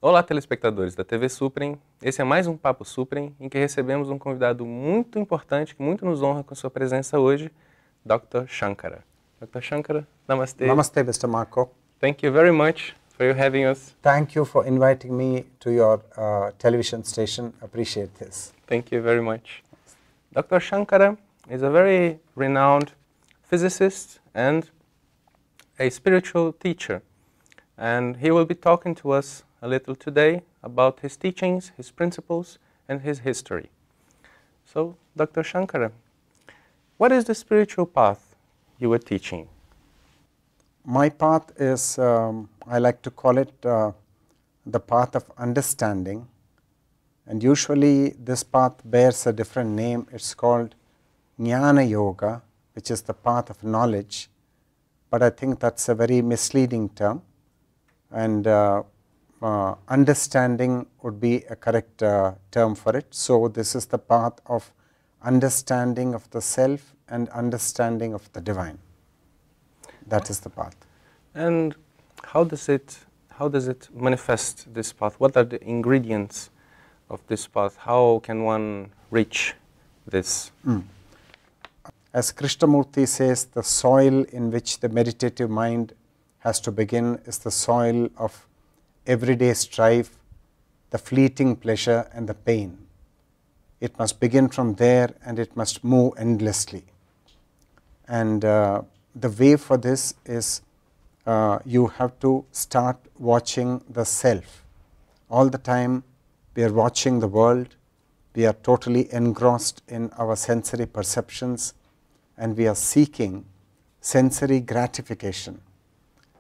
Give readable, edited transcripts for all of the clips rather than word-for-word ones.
Olá, telespectadores da TV Supren. Esse é mais um Papo Supren, em que recebemos um convidado muito importante, que muito nos honra com sua presença hoje, Dr. Shankara. Dr. Shankara, namaste. Namaste, Mr. Marco. Thank you very much for you having us. Thank you for inviting me to your television station. Appreciate this. Thank you very much. Dr. Shankara is a very renowned physicist and a spiritual teacher. And he will be talking to us a little today about his teachings, his principles, and his history. So, Dr. Shankara, what is the spiritual path you were teaching? My path is, I like to call it the path of understanding. And usually this path bears a different name. It's called Jnana Yoga, which is the path of knowledge. But I think that's a very misleading term. And understanding would be a correct term for it. So this is the path of understanding of the self and understanding of the divine. That is the path. And how does it manifest, this path? What are the ingredients of this path? How can one reach this? As Krishnamurti says, the soil in which the meditative mind has to begin is the soil of everyday strife, the fleeting pleasure and the pain. It must begin from there and it must move endlessly. And the way for this is you have to start watching the self. All the time we are watching the world, we are totally engrossed in our sensory perceptions, and we are seeking sensory gratification.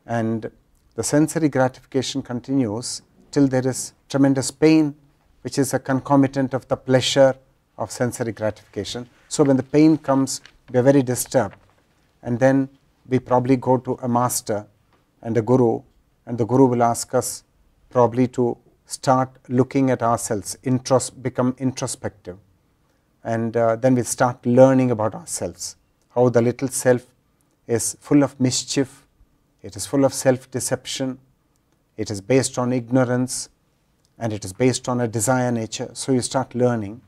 And the sensory gratification continues till there is tremendous pain, which is a concomitant of the pleasure of sensory gratification. So when the pain comes, we are very disturbed, and then we probably go to a master and a guru, and the guru will ask us probably to start looking at ourselves, become introspective, and then we start learning about ourselves, how the little self is full of mischief. It is full of self-deception, it is based on ignorance, and it is based on a desire nature. So you start learning,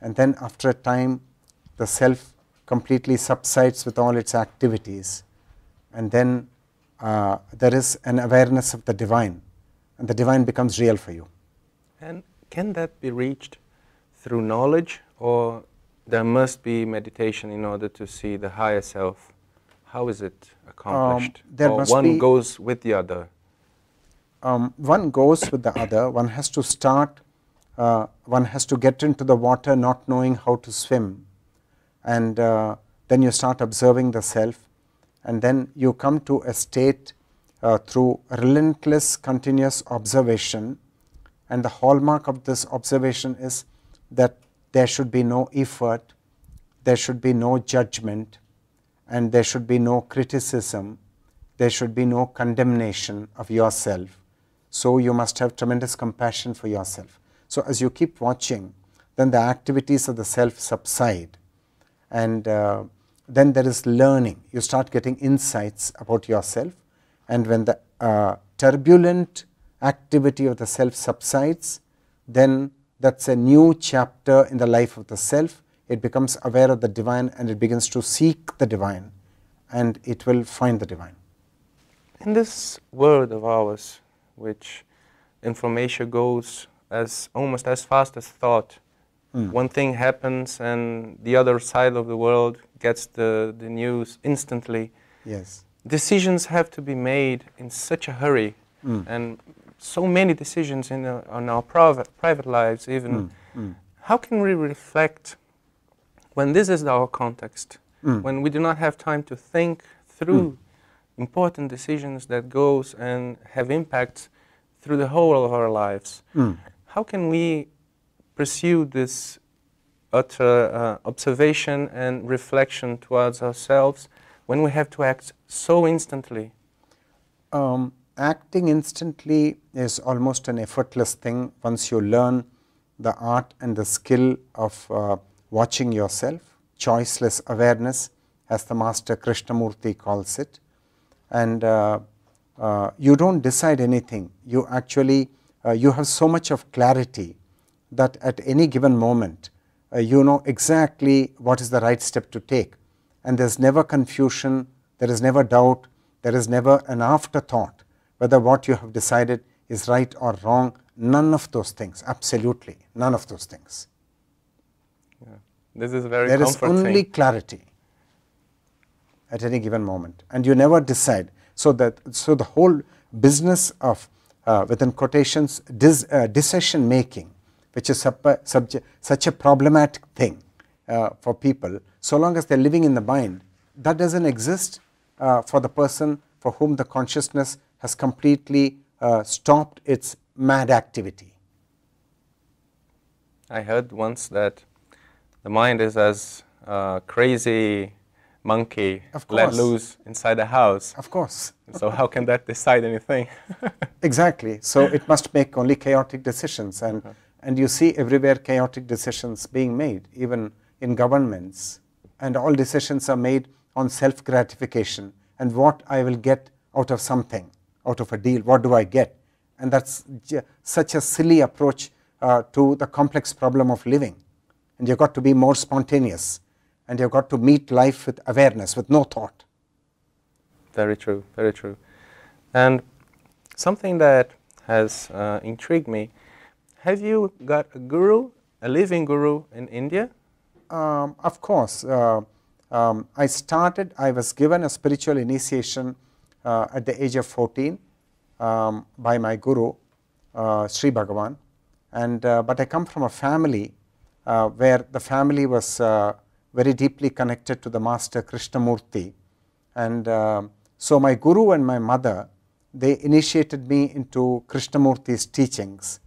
and then after a time the self completely subsides with all its activities, and then there is an awareness of the divine, and the divine becomes real for you. And can that be reached through knowledge, or there must be meditation in order to see the higher self? How is it accomplished? Or one goes with the other? One goes with the other. One has to start, one has to get into the water not knowing how to swim, and then you start observing the self, and then you come to a state through relentless continuous observation, and the hallmark of this observation is that there should be no effort, there should be no judgment, and there should be no criticism, there should be no condemnation of yourself. So you must have tremendous compassion for yourself. So as you keep watching, then the activities of the self subside, and then there is learning. You start getting insights about yourself, and when the turbulent activity of the self subsides, then that's a new chapter in the life of the self. It becomes aware of the divine, and it begins to seek the divine, and it will find the divine. In this world of ours, which information goes almost as fast as thought, one thing happens and the other side of the world gets the news instantly. Yes. Decisions have to be made in such a hurry, and so many decisions in our private lives even. How can we reflect when this is our context, when we do not have time to think through important decisions that goes and have impacts through the whole of our lives? How can we pursue this utter observation and reflection towards ourselves when we have to act so instantly? Acting instantly is almost an effortless thing once you learn the art and the skill of watching yourself, choiceless awareness, as the master Krishnamurti calls it. And you don't decide anything, you actually you have so much of clarity that at any given moment you know exactly what is the right step to take, and there is never confusion, there is never doubt, there is never an afterthought whether what you have decided is right or wrong. None of those things, absolutely none of those things. Yeah. This is very There comforting. is only clarity at any given moment, and you never decide. So the whole business of within quotations decision making, which is such a problematic thing for people, so long as they are living in the mind, that doesn't exist for the person for whom the consciousness has completely stopped its mad activity. I heard once that the mind is as a crazy monkey let loose inside the house. Of course. So how can that decide anything? Exactly. So it must make only chaotic decisions, and you see everywhere chaotic decisions being made, even in governments, and all decisions are made on self-gratification and what I will get out of something, out of a deal, what do I get? And that's such a silly approach to the complex problem of living. And you've got to be more spontaneous, and you've got to meet life with awareness, with no thought. Very true, very true. And something that has intrigued me, have you got a guru, a living guru in India? Of course. I was given a spiritual initiation at the age of 14 by my guru, Sri Bhagavan. But I come from a family where the family was very deeply connected to the Master Krishnamurti. And so my guru and my mother, they initiated me into Krishnamurti's teachings.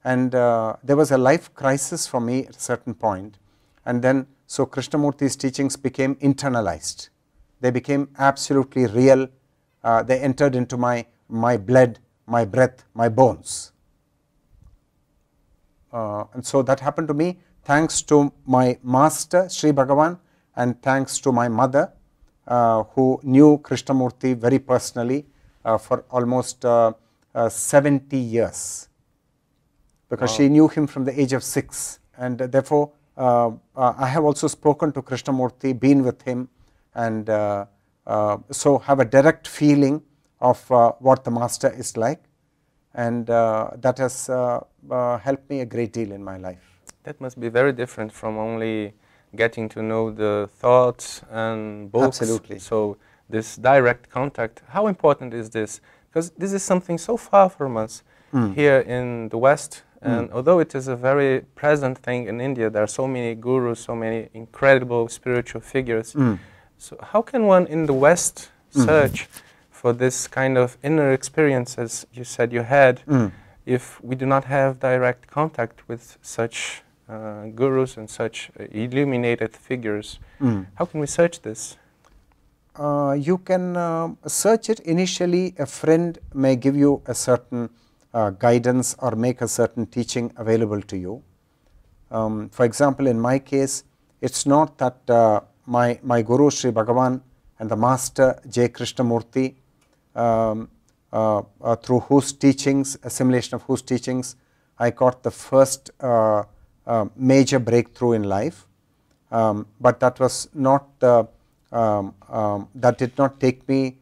And there was a life crisis for me at a certain point. And then, so Krishnamurti's teachings became internalized. They became absolutely real. They entered into my blood, my breath, my bones. And so that happened to me thanks to my master, Sri Bhagavan, and thanks to my mother, who knew Krishnamurti very personally for almost 70 years. Because she knew him from the age of 6. And therefore, I have also spoken to Krishnamurti, been with him, and so have a direct feeling of what the master is like, and that has helped me a great deal in my life. That must be very different from only getting to know the thoughts and books. Absolutely. So this direct contact, how important is this? Because this is something so far from us here in the West. And although it is a very present thing in India, there are so many gurus, so many incredible spiritual figures. So how can one in the West search for this kind of inner experience, as you said you had, if we do not have direct contact with such gurus and such illuminated figures? How can we search this? You can search it. Initially, a friend may give you a certain guidance or make a certain teaching available to you. For example, in my case, it's not that my guru Sri Bhagavan and the master J. Krishnamurti, through whose teachings, assimilation of whose teachings, I got the first major breakthrough in life. But that was not that did not take me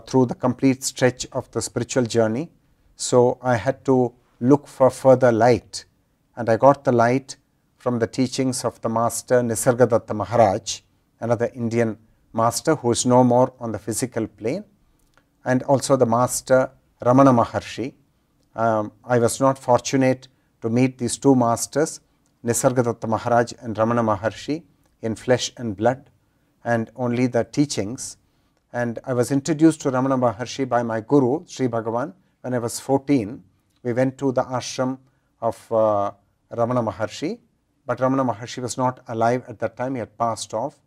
through the complete stretch of the spiritual journey. So I had to look for further light, and I got the light from the teachings of the master Nisargadatta Maharaj, another Indian master who is no more on the physical plane, and also the master Ramana Maharshi. I was not fortunate to meet these two masters, Nisargadatta Maharaj and Ramana Maharshi, in flesh and blood, and only the teachings. And I was introduced to Ramana Maharshi by my guru, Sri Bhagavan, when I was 14. We went to the ashram of Ramana Maharshi, but Ramana Maharshi was not alive at that time, he had passed off.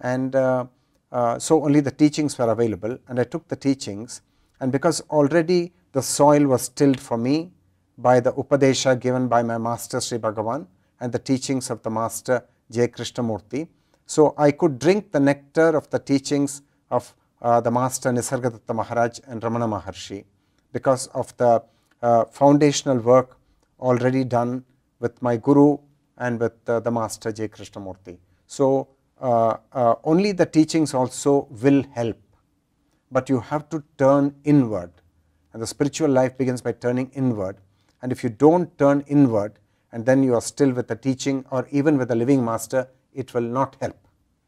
And so only the teachings were available, and I took the teachings, and because already the soil was tilled for me by the Upadesha given by my master Sri Bhagavan and the teachings of the master J. Krishnamurti, so I could drink the nectar of the teachings of the master Nisargadatta Maharaj and Ramana Maharshi, because of the foundational work already done with my Guru and with the Master J. Krishnamurti. So only the teachings also will help, but you have to turn inward, and the spiritual life begins by turning inward. And if you don't turn inward and then you are still with the teaching or even with the living master, it will not help.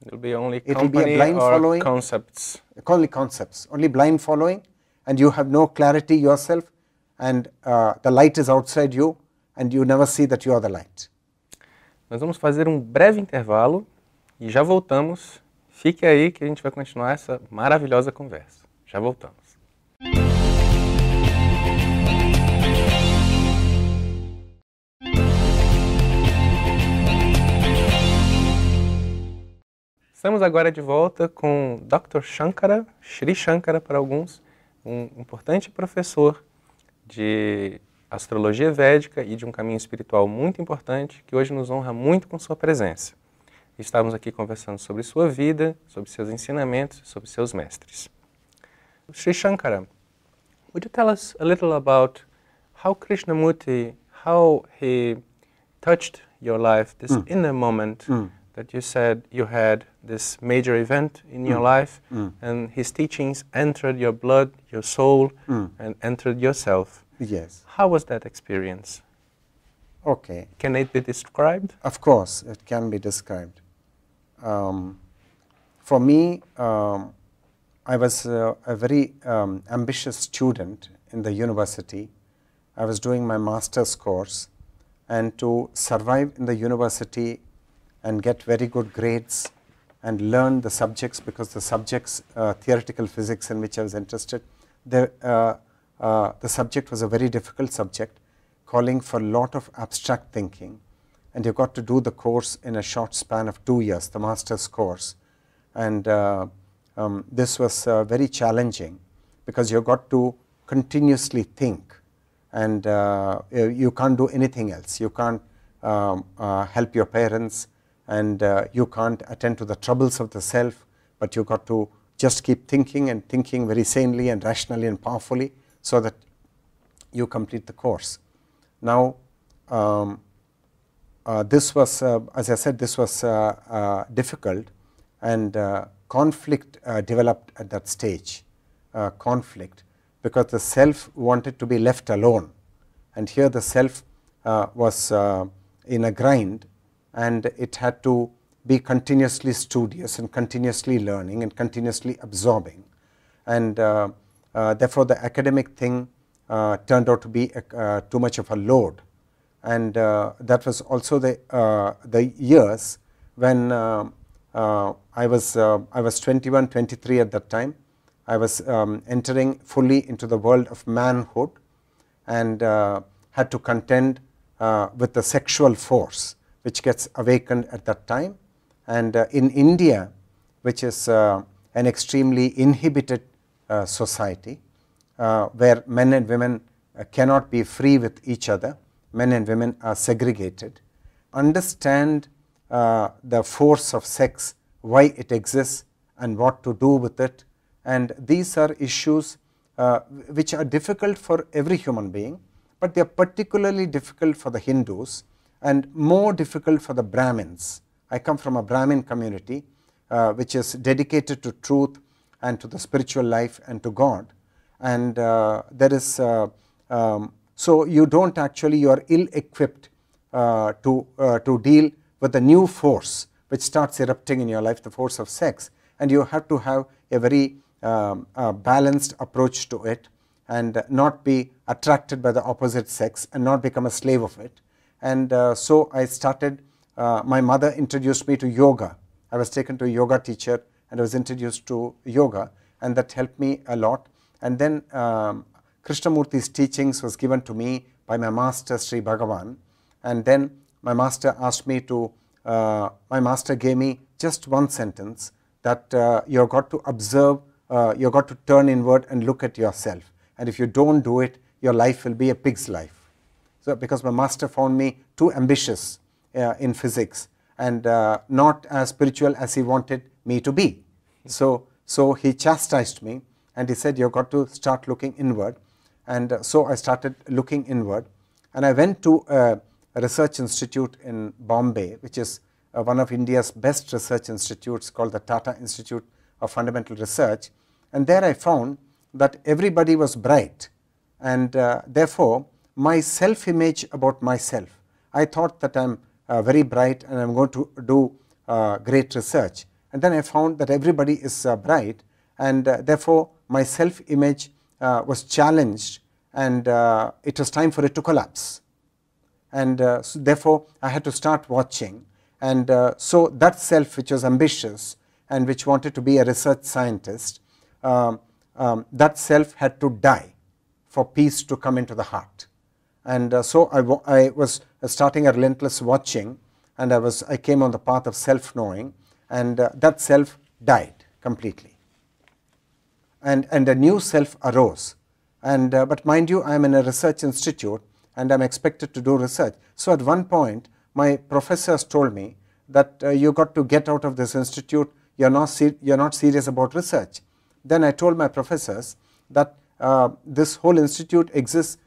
It will be only It will be a company blind or following. concepts. Only concepts, only blind following, and you have no clarity yourself, and the light is outside you and you never see that you are the light. Nós vamos fazer breve intervalo e já voltamos. Fique aí que a gente vai continuar essa maravilhosa conversa. Já voltamos. Estamos agora de volta com Dr. Shankara, Shri Shankara para alguns, importante professor de astrologia védica e de caminho espiritual muito importante, que hoje nos honra muito com sua presença. Estamos aqui conversando sobre sua vida, sobre seus ensinamentos, sobre seus mestres. Shri Shankara, would you tell us a little about how Krishnamurti, how he touched your life, this inner moment that you said you had this major event in your life, and his teachings entered your blood, your soul, and entered yourself. Yes. How was that experience? Okay. Can it be described? Of course, it can be described. For me, I was a very ambitious student in the university. I was doing my master's course, and to survive in the university and get very good grades and learn the subjects, because the subjects, theoretical physics in which I was interested, the subject was a very difficult subject, calling for a lot of abstract thinking, and you got to do the course in a short span of 2 years, the master's course. And this was very challenging, because you got to continuously think, and you can't do anything else. You can't help your parents, and you can't attend to the troubles of the self, but you got to just keep thinking, and thinking very sanely and rationally and powerfully, so that you complete the course. Now, this was, as I said, this was difficult, and conflict developed at that stage. Conflict, because the self wanted to be left alone, and here the self was in a grind, and it had to be continuously studious and continuously learning and continuously absorbing, and therefore the academic thing turned out to be too much of a load. And that was also the years when I was 21, 23 at that time. I was entering fully into the world of manhood, and had to contend with the sexual force which gets awakened at that time. And in India, which is an extremely inhibited society, where men and women cannot be free with each other, men and women are segregated, understand the force of sex, why it exists and what to do with it. And these are issues which are difficult for every human being, but they are particularly difficult for the Hindus and more difficult for the Brahmins. I come from a Brahmin community which is dedicated to truth and to the spiritual life and to God, and there is so you don't actually, you are ill equipped to deal with the new force which starts erupting in your life, the force of sex, and you have to have a very balanced approach to it, and not be attracted by the opposite sex and not become a slave of it. And so I started, my mother introduced me to yoga. I was taken to a yoga teacher and I was introduced to yoga, and that helped me a lot. And then Krishnamurti's teachings was given to me by my master Sri Bhagavan, and then my master asked me to, my master gave me just one sentence, that you have got to observe, you have got to turn inward and look at yourself, and if you don't do it, your life will be a pig's life. So because my master found me too ambitious in physics, and not as spiritual as he wanted me to be. So he chastised me, and he said, you've got to start looking inward. And so I started looking inward, and I went to a research institute in Bombay, which is one of India's best research institutes, called the Tata Institute of Fundamental Research. And there I found that everybody was bright, and therefore my self-image about myself, I thought that I'm very bright and I'm going to do great research. And then I found that everybody is bright, and therefore my self-image was challenged, and it was time for it to collapse. And so therefore I had to start watching, and so that self which was ambitious and which wanted to be a research scientist, that self had to die for peace to come into the heart. And so I was starting a relentless watching, and I came on the path of self-knowing, and that self died completely, and a new self arose. And but mind you, I am in a research institute and I am expected to do research. So at one point my professors told me that you got to get out of this institute, you're not serious about research. Then I told my professors that this whole institute exists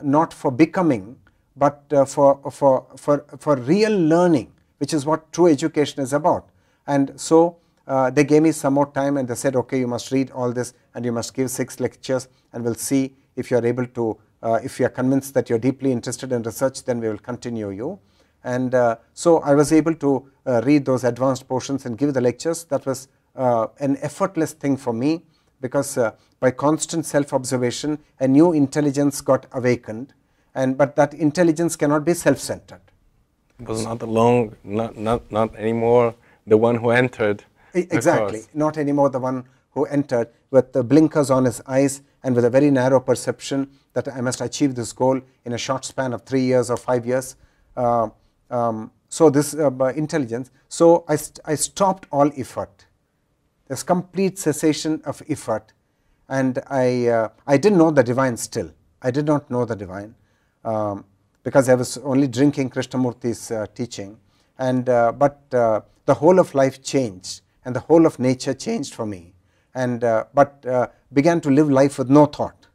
not for becoming, but for real learning, which is what true education is about. And so they gave me some more time, and they said, okay, you must read all this and you must give 6 lectures, and we'll see if you're able to, if you're convinced that you're deeply interested in research, then we will continue you. And so I was able to read those advanced portions and give the lectures. That was an effortless thing for me, because by constant self-observation a new intelligence got awakened, but that intelligence cannot be self-centered. It was not alone, not anymore the one who entered. Exactly, not anymore the one who entered with the blinkers on his eyes and with a very narrow perception that I must achieve this goal in a short span of 3 years or 5 years. So this intelligence, so I stopped all effort. There's complete cessation of effort, and I didn't know the divine still. I did not know the divine, because I was only drinking Krishnamurti's teaching, and but the whole of life changed, and the whole of nature changed for me, and but began to live life with no thought,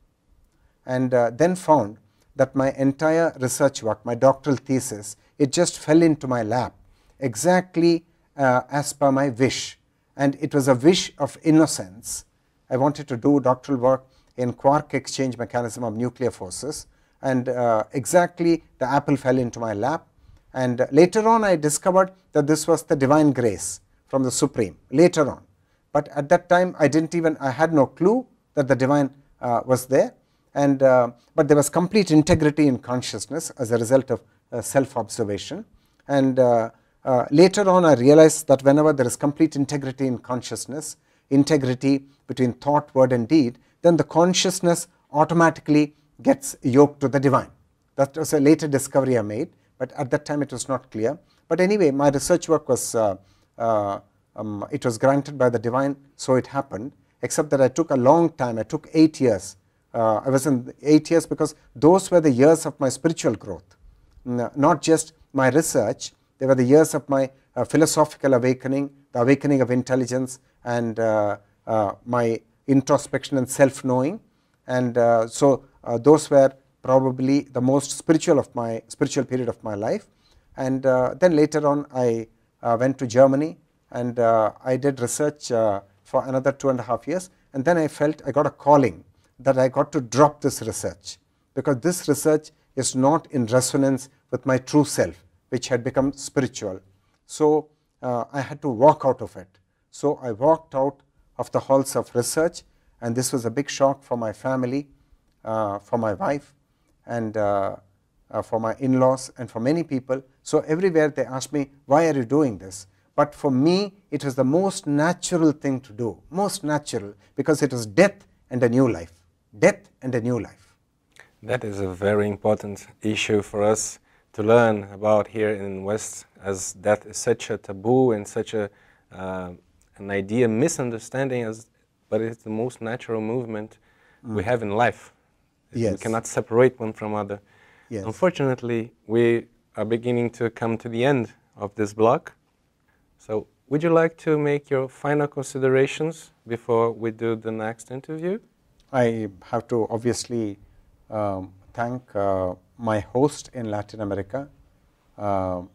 and then found that my entire research work, my doctoral thesis, it just fell into my lap exactly as per my wish. And it was a wish of innocence. I wanted to do doctoral work in quark exchange mechanism of nuclear forces, and exactly the apple fell into my lap. And later on I discovered that this was the divine grace from the Supreme, later on. But at that time I had no clue that the divine was there, and but there was complete integrity in consciousness as a result of self-observation. And later on I realized that whenever there is complete integrity in consciousness, integrity between thought, word and deed, then the consciousness automatically gets yoked to the divine. That was a later discovery I made, but at that time it was not clear. But anyway, my research work was, it was granted by the divine, so it happened, except that I took a long time. I took 8 years. I was in 8 years because those were the years of my spiritual growth, not just my research. They were the years of my philosophical awakening, the awakening of intelligence, and my introspection and self-knowing. And so those were probably the most spiritual period of my life. And then later on I went to Germany, and I did research for another 2.5 years. And then I felt I got a calling that I got to drop this research, because this research is not in resonance with my true self, which had become spiritual. So I had to walk out of it. So I walked out of the halls of research, and this was a big shock for my family, for my wife, and for my in-laws, and for many people. So everywhere they asked me, why are you doing this? But for me it was the most natural thing to do, most natural, because it was death and a new life, death and a new life. That is a very important issue for us to learn about here in West, as death is such a taboo and such a an idea, misunderstanding, but it's the most natural movement we have in life. Yes. We cannot separate one from other. Yes. Unfortunately, we are beginning to come to the end of this block. So would you like to make your final considerations before we do the next interview? I have to obviously thank my host in Latin America,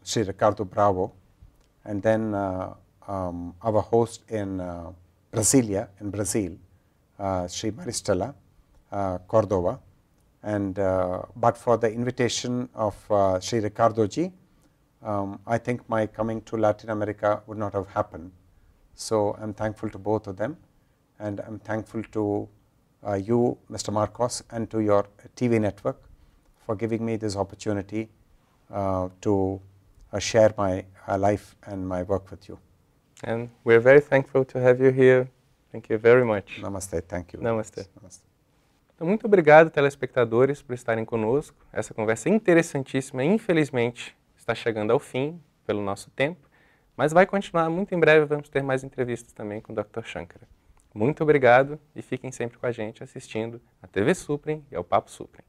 Sri Ricardo Bravo, and then our host in Brasilia, in Brazil, Sri Maristela Cordova. And but for the invitation of Sri Ricardo ji, I think my coming to Latin America would not have happened. So I'm thankful to both of them, and I'm thankful to you, Mr. Marcos, and to your TV network for giving me this opportunity to share my life and my work with you. And we're very thankful to have you here. Thank you very much. Namaste. Thank you. Namaste. Namaste. Então, muito obrigado, telespectadores, por estarem conosco. Essa conversa interessantíssima, infelizmente, está chegando ao fim pelo nosso tempo, mas vai continuar. Muito em breve vamos ter mais entrevistas também com o Dr. Shankara. Muito obrigado e fiquem sempre com a gente assistindo a TV Supren e ao Papo Supren.